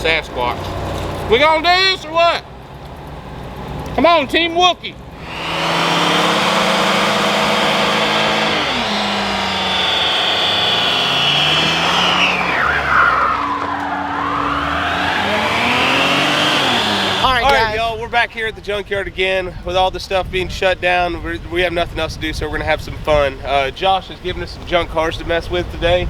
Sasquatch. We gonna do this or what? Come on, Team Wookie. All right, y'all, we're back here at the junkyard again with all the stuff being shut down. We have nothing else to do, so we're gonna have some fun. Josh has given us some junk cars to mess with today.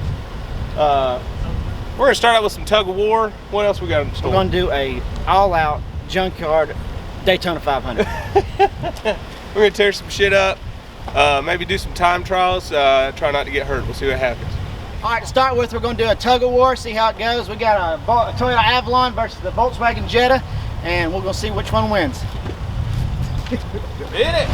We're gonna start out with some tug of war. What else we got in store? We're gonna do a all-out junkyard Daytona 500. We're gonna tear some shit up, maybe do some time trials, try not to get hurt. We'll see what happens. All right, to start with, we're gonna do a tug of war, see how it goes. We got a Toyota Avalon versus the Volkswagen Jetta, and we're gonna see which one wins. Hit it!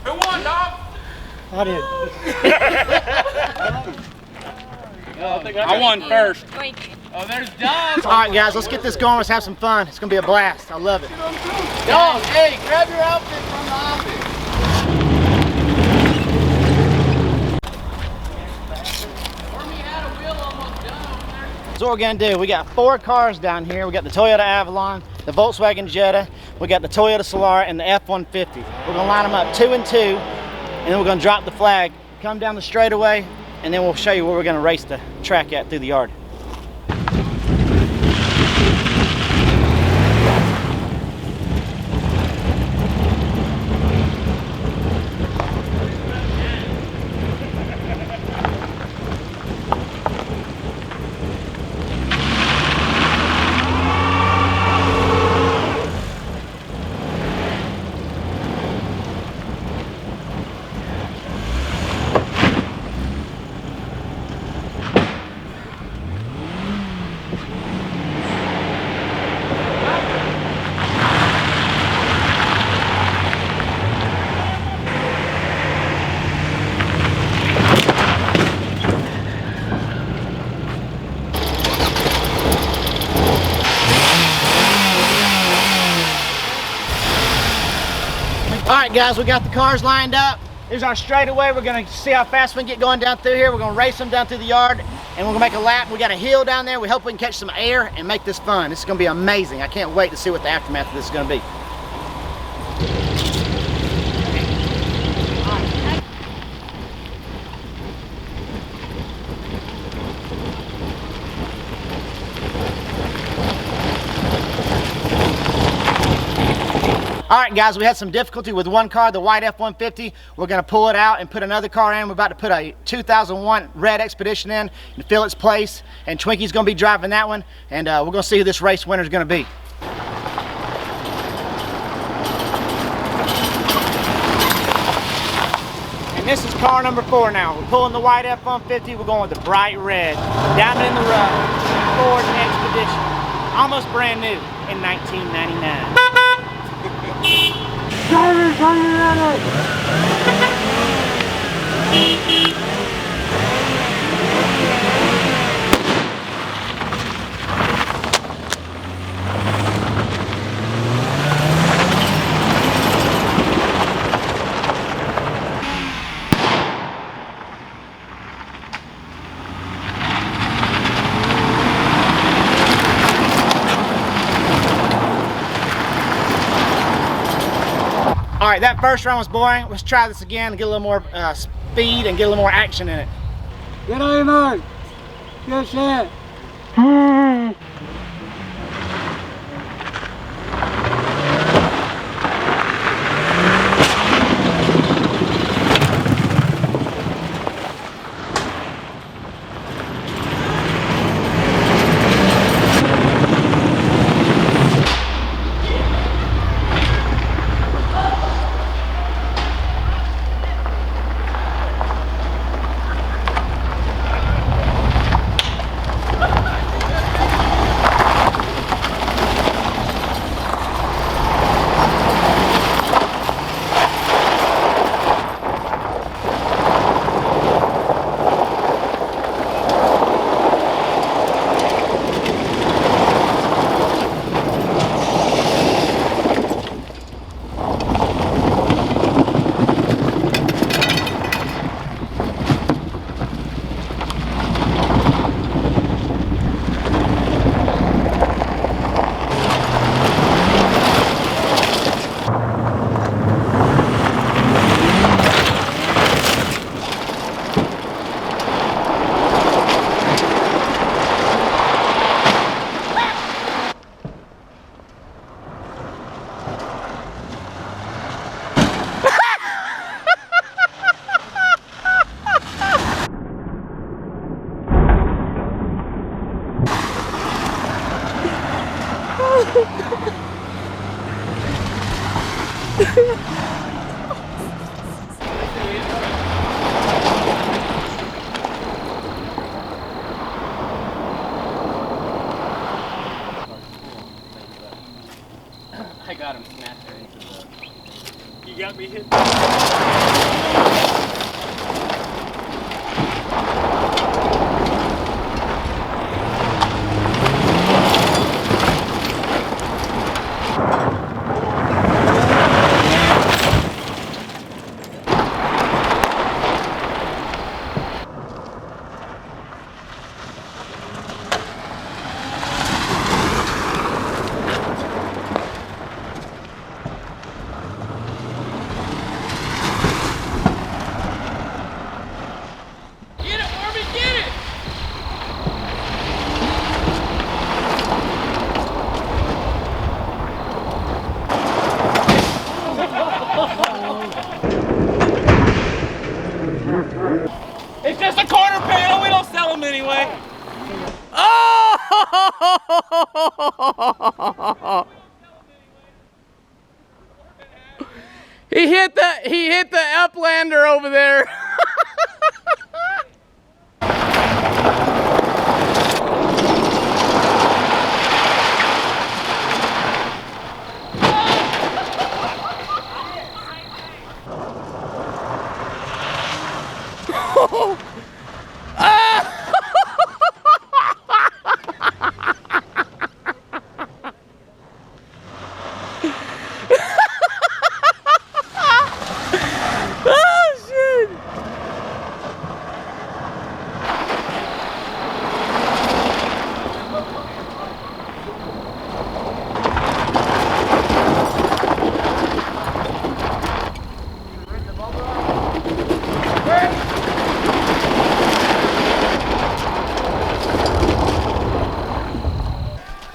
Who won, dog? I did. I won first. Oh, there's Doug. All right, guys, let's get this going. Let's have some fun. It's gonna be a blast. I love it. Dog, hey, grab your outfit from the office. So what we're gonna do, we got 4 cars down here. We got the Toyota Avalon, the Volkswagen Jetta, we got the Toyota Solara, and the F-150. We're gonna line them up 2 and 2, and then we're gonna drop the flag, come down the straightaway, and then we'll show you where we're gonna race the track at through the yard. All right, guys, we got the cars lined up. Here's our straightaway. We're gonna see how fast we can get going down through here. We're gonna race them down through the yard, and we're gonna make a lap. We got a hill down there. We hope we can catch some air and make this fun. This is gonna be amazing. I can't wait to see what the aftermath of this is gonna be. All right, guys, we had some difficulty with one car, the white F-150. We're gonna pull it out and put another car in. We're about to put a 2001 red Expedition in and fill its place. And Twinkie's gonna be driving that one. And we're gonna see who this race winner is gonna be. And this is car number 4 now. We're pulling the white F-150. We're going with the bright red. Diamond in the rough, Ford Expedition. Almost brand new in 1999. All right, that first round was boring. Let's try this again and get a little more speed and get a little more action in it. Get on your mark. Good shit. got me hit. It's just a quarter panel, we don't sell them anyway. Oh! He hit the Uplander over there.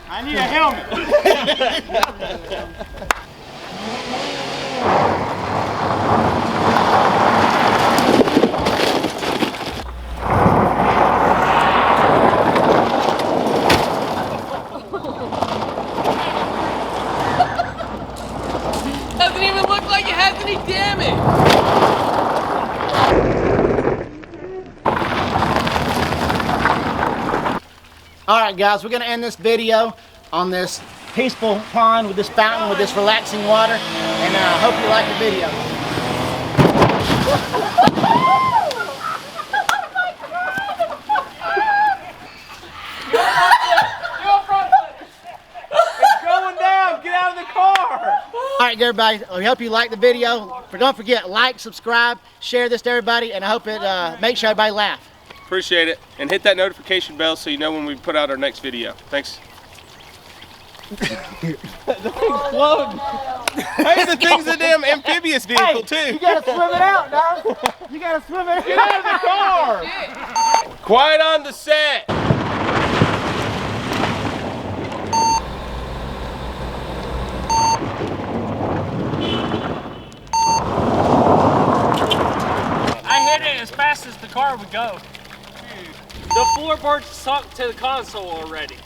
I need a helmet. Doesn't even look like it has any damage. All right, guys, we're gonna end this video on this peaceful pond with this fountain with this relaxing water, and I hope you like the video. It's going down. Get out of the car. All right, everybody, we hope you like the video. Don't forget, like, subscribe, share this to everybody, and I hope it makes sure everybody laugh. Appreciate it. And hit that notification bell so you know when we put out our next video. Thanks. Hey, the thing's a damn amphibious vehicle, too. You gotta swim it out, dog. You gotta swim it out. Get out of the car. Quiet on the set. I hit it as fast as the car would go. The floorboard sunk to the console already.